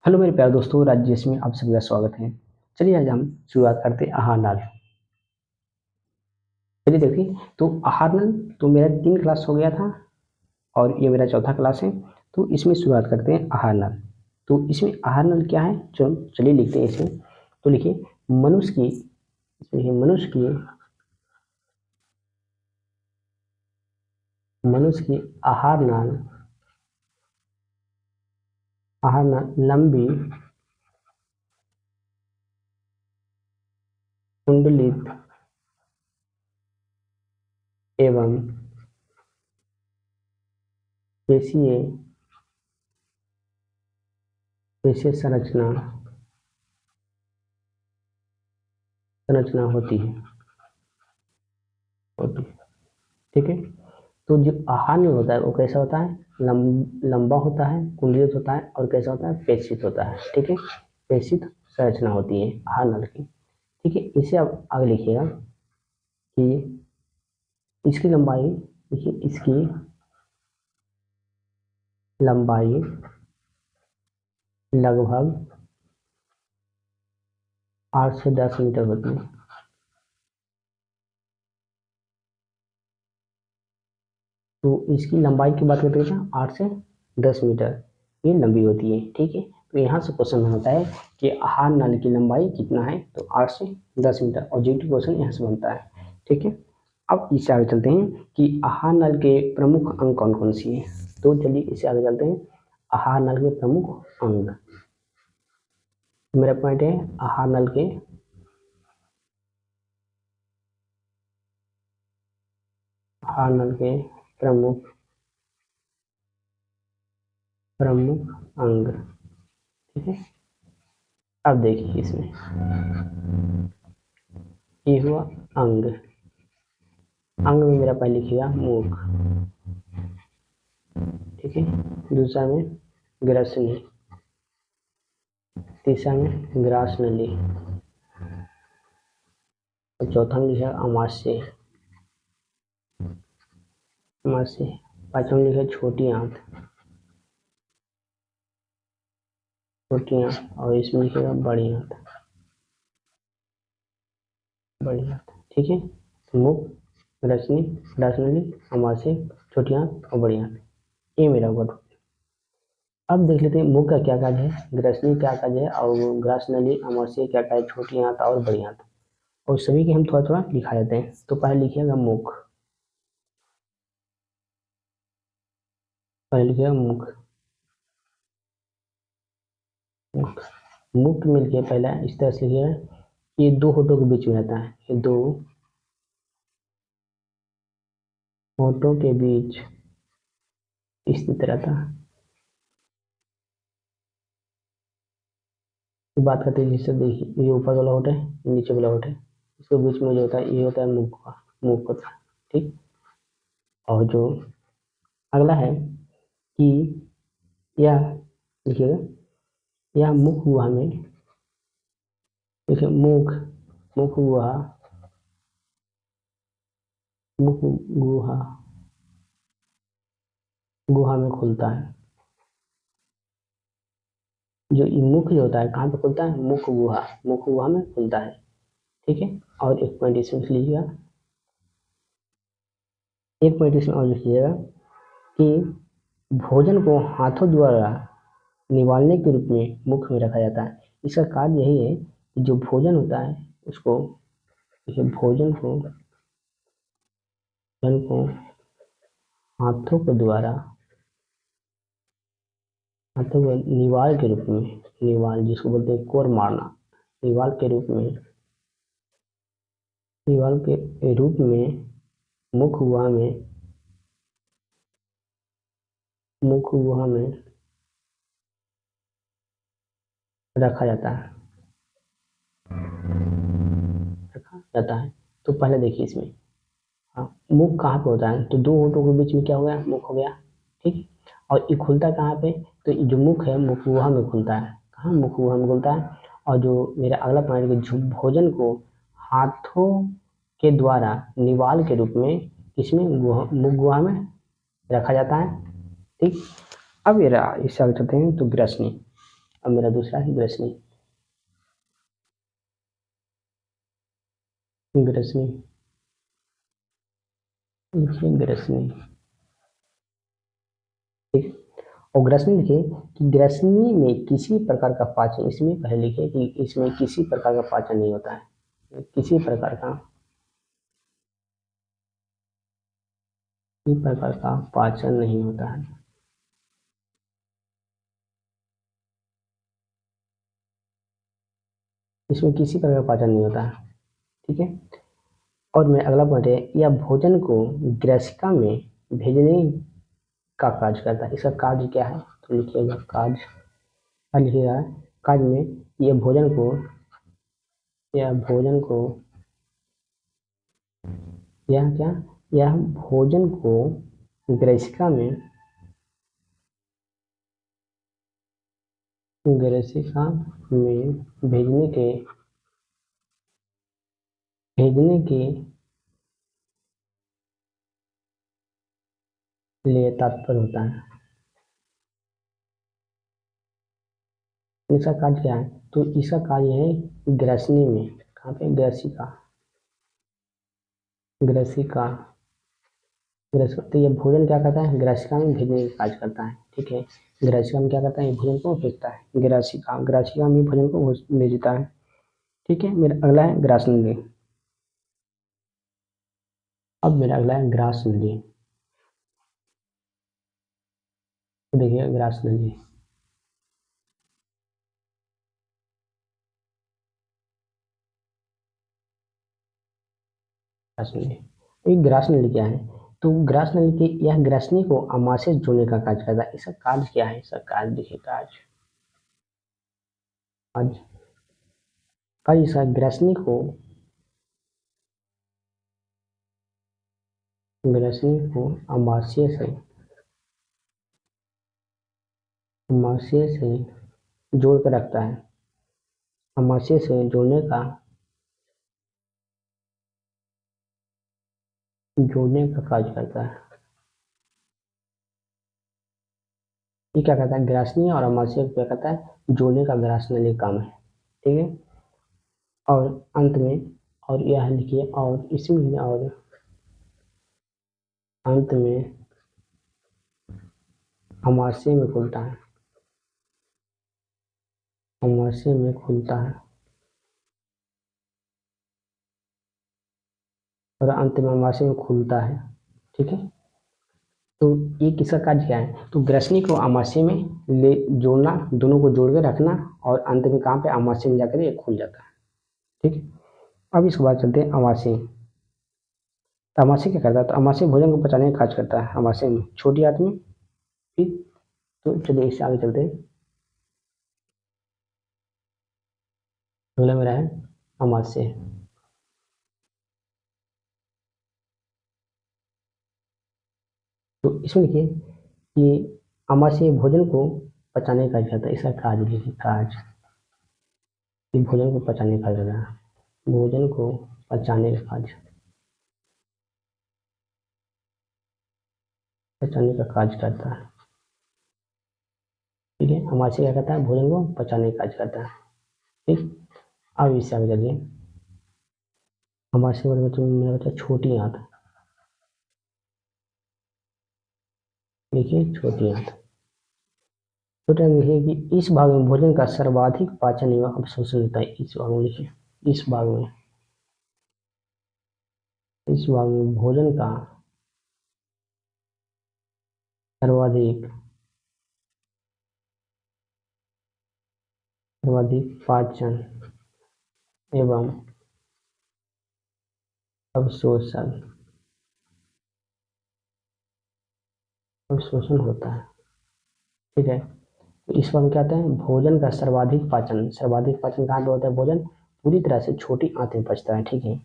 Hello मेरे प्यारे दोस्तों, राजेश में आप सभी का स्वागत है। चलिए आज हम शुरुआत करते हैं आहार नाल। चलिए देखिए, तो आहार नाल तो मेरा 3 क्लास हो गया था और ये मेरा चौथा क्लास है। तो इसमें शुरुआत करते हैं आहार नाल। तो इसमें आहार नाल क्या है, चलिए लिखते हैं इसमें। तो लिखिए मनुष्य की, मनुष्य की आहार नाल लंबी, कुंडलित एवं पेशीय पेशीय संरचना होती है। ठीक है। तो जो आहार में होता है वो कैसा होता है, लंबा होता है, कुंडलित होता है और कैसा होता है, पेशित होता है। ठीक है, पेशित संरचना होती है आहार नल की। ठीक है, इसे आप आगे लिखिएगा कि इसकी लंबाई, देखिए इसकी लंबाई लगभग 8 से 10 मीटर होती है। तो इसकी लंबाई की बात करते हैं, 8 से 10 मीटर ये लंबी होती है। ठीक है, तो यहाँ से क्वेश्चन होता है कि आहार नल की लंबाई कितना है, तो 8 से 10 मीटर। ऑब्जेक्टिव क्वेश्चन यहाँ से बनता है। ठीक है, अब इससे आगे चलते हैं कि आहार नल के प्रमुख अंग कौन कौन सी है। तो चलिए इससे आगे चलते हैं। आहार नल के प्रमुख अंग, मेरा पॉइंट है आहार नल के प्रमुख अंग। ठीक है, अब देखिए इसमें ये हुआ अंग। अंग में मेरा पहले लिखिएगा मुख। ठीक है, दूसरा में ग्रसनी, तीसरा में ग्रास नली और चौथा में लिखा अमाशय, पांचवा में लिखा छोटी आंत, और इसमें लिखेगा बड़ी आंत। ठीक है, मुख, ग्रसनी, ग्रास नली, अमाशय, छोटी आंत और बड़ी आंत, ये मेरा हुआ। अब देख लेते हैं मुख का क्या कार्य है, ग्रसनी क्या कार्य है और ग्रास नली, अमाशय क्या कार्य, छोटी आंत और बड़ी आंत, और सभी के हम थोड़ा थोड़ा लिखा देते हैं। तो पहले लिखिएगा मुख, मुख मिल के पहला इस तरह से लिखिएगा, ये दो होठों के बीच में रहता है, ये दो होठों के बीच स्थित रहता है। तो बात करते हैं जिससे, देखिए ये ऊपर वाला होठ है, नीचे वाला होठ है, इसके बीच में जो होता है ये होता है मुख होता है। ठीक, और जो अगला है कि यह, देखिएगा यह मुख गुहा में, देखिए मुख गुहा गुहा में खुलता है। जो ये मुख जो होता है कहाँ पे खुलता है, मुख गुहा में खुलता है। ठीक है, और एक पॉइंट इसमें लीजिएगा, और लिखिएगा कि भोजन को हाथों द्वारा निवालने के रूप में मुख में रखा जाता है। इसका कार्य यही है कि जो भोजन होता है उसको, भोजन को हाथों के द्वारा, हाथों को निवाल के रूप में, निवाल जिसको बोलते हैं कोर मारना, निवाल के रूप में, मुख गुहा में रखा जाता है। तो पहले देखिए इसमें, हाँ, मुख कहाँ पे होता है, तो दो होठों के बीच में क्या हो गया, मुख हो गया। ठीक, और ये खुलता कहाँ पे, तो ये जो मुख है मुख गुहा में खुलता है। कहाँ, मुख गुहा में खुलता है। और जो मेरा अगला पॉइंट है कि भोजन को हाथों के द्वारा निवाल के रूप में इसमें मुख गुहा में रखा जाता है। ठीक, अब ये रहा, इससे आगे चलते हैं। तो ग्रसनी, अब मेरा दूसरा है ग्रसनी। ग्रसनी लिखिए, ग्रसनी। ठीक। और ग्रसनी लिखिए कि ग्रसनी में किसी प्रकार का पाचन, इसमें पहले लिखिए कि इसमें किसी प्रकार का पाचन नहीं होता है, किसी प्रकार का, किसी प्रकार का पाचन नहीं होता है। इसमें किसी प्रकार का पाचन नहीं होता है। ठीक है। और मेरा अगला पॉइंट है, यह भोजन को ग्रसिका में भेजने का कार्य करता है। इसका कार्य क्या है तो लिखिएगा कार्य, क्या लिखिएगा, कार्य में यह भोजन को, यह भोजन को, यह क्या, यह भोजन को ग्रसिका में, ग्रसिका में भेजने के लिए तात्पर्य होता है। इसका कार्य क्या है तो इसका कार्य है ग्रसनी में, कहाँ पे, ग्रसिका, ग्रसिका, ग्रसिका। तो ये भोजन क्या करता है, ग्रसिका में भेजने का कार्य करता है। ठीक है। ग्रसिका में क्या करता है, भोजन को भेजता है, ग्रसिका, ग्रसिका में भोजन को भेजता है। ठीक है। मेरा अगला है ग्रासनली। अब मेरा अगला है ग्रासनली। देखिए ग्रासनली, ग्रासनली, एक ग्रासनली क्या है तो ग्रासनली की, यह ग्रसनी को अमाशय से जोड़ने का कार्य करता है। इसका कार्य क्या है, इसका कार्य देखिए, कार्य, कार्य, कार्य इसका ग्रसनी को, ग्रसनी को अमाशय से, अमाशय से जोड़ कर रखता है, अमाशय से जोड़ने का कार्य करता है। ये क्या करता है, ग्रासनी और अमाशय को क्या करता है, जोड़ने का ग्रासनली काम है। ठीक है। और अंत में, और यह लिखिए, और इसमें, और अंत में अमाशय में खुलता है, अमाशय में खुलता है, और अंत में अमाशय में खुलता है। ठीक है। तो ये किसका कार्य क्या है तो ग्रसनी को अमाशय में ले जोड़ना, दोनों को जोड़ के रखना, और अंत में कहाँ पे, अमाशय में जाकर ये खुल जाता है। ठीक है। अब इसके बाद चलते हैं अमाशय। तो अमाशय क्या करता है, तो अमाशय भोजन को पचाने का कार्य करता है, अमाशय में, छोटी आंत में। ठीक। तो चलिए इससे आगे चलते हैं। अगला मेरा है अमाशय। तो इसमें देखिए कि अमाशय भोजन को पचाने का कार्य करता है। इसका कार्य लिखिए, कार्य, ये भोजन को पचाने का कार्य करता है, भोजन को पचाने का कार्य, पचाने का कार्य करता है। ठीक है। अमाशय क्या करता है, भोजन को पचाने का कार्य करता है। ठीक। अब इससे आगे चलिए, अमाशय वाले बच्चों में मेरा बच्चा छोटी आंत, देखिए छोटी आंत, छोटा लिखिए कि इस भाग में भोजन का सर्वाधिक पाचन एवं अवशोषण होता है। इस भाग में लिखिए, इस भाग में, इस भाग में भोजन का सर्वाधिक, सर्वाधिक पाचन एवं अवशोषण, अवशोषण होता है। ठीक है। तो इस बार क्या कहते हैं, भोजन का सर्वाधिक पाचन, सर्वाधिक पाचन कहाँ पे होता है, भोजन पूरी तरह से छोटी आंत में पचता है। ठीक है।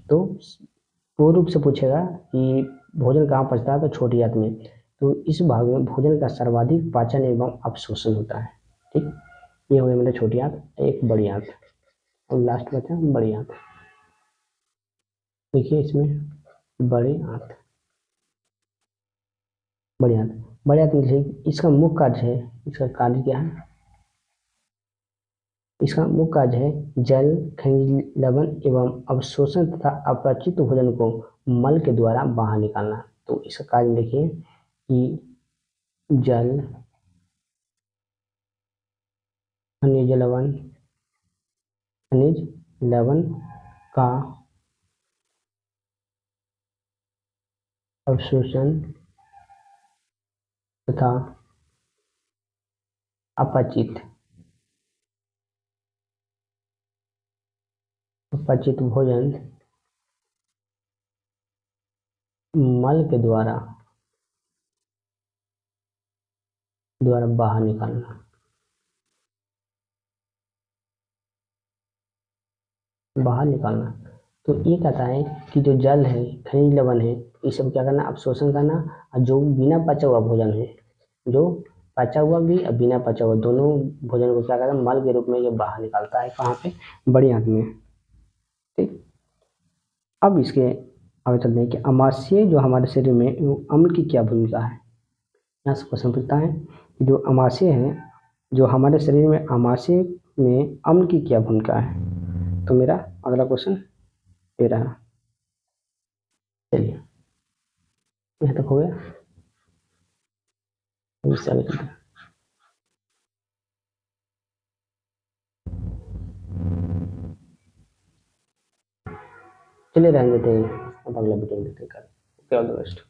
तो पूर्ण रूप से पूछेगा कि भोजन कहाँ पचता है तो छोटी आंत में। तो इस भाग में भोजन का सर्वाधिक पाचन एवं अवशोषण होता है। ठीक। ये हो गया मेरा छोटी आंत, एक बड़ी आंत, और लास्ट बचा बड़ी आंत। देखिए इसमें बड़ी आंत, बड़ी आंत, बड़े आत्म लिखिए इसका मुख्य कार्य है, इसका कार्य क्या है, इसका मुख्य कार्य है जल, खनिज, लवण एवं अवशोषण तथा अपचित भोजन को मल के द्वारा बाहर निकालना। तो इसका कार्य देखिए कि जल, खनिज लवण, खनिज लवण का अवशोषण तथा अपचित भोजन मल के द्वारा बाहर निकालना। तो ये कहता है कि जो जल है, खनिज लवण है, ये सब क्या करना, अवशोषण करना, और जो बिना पचा हुआ भोजन है, जो पचा हुआ भी और बिना पचा हुआ दोनों भोजन को क्या करता है, मल के रूप में ये बाहर निकालता है। कहाँ पे, बड़ी आंत में। ठीक, अब इसके आगे चलते हैं कि अमाशय जो हमारे शरीर में वो अम्ल की क्या भूमिका है। यहाँ से क्वेश्चन पूछता है कि जो अमाशय है, जो हमारे शरीर में अमाशय में अम्ल की क्या भूमिका है। तो मेरा अगला क्वेश्चन ये रहा। चलिए यहाँ तक हो गया, इससे आगे चलते हैं। चलिए रहने देते हैं, अब अगला वीडियो देखते हैं कल। Okay, all the best.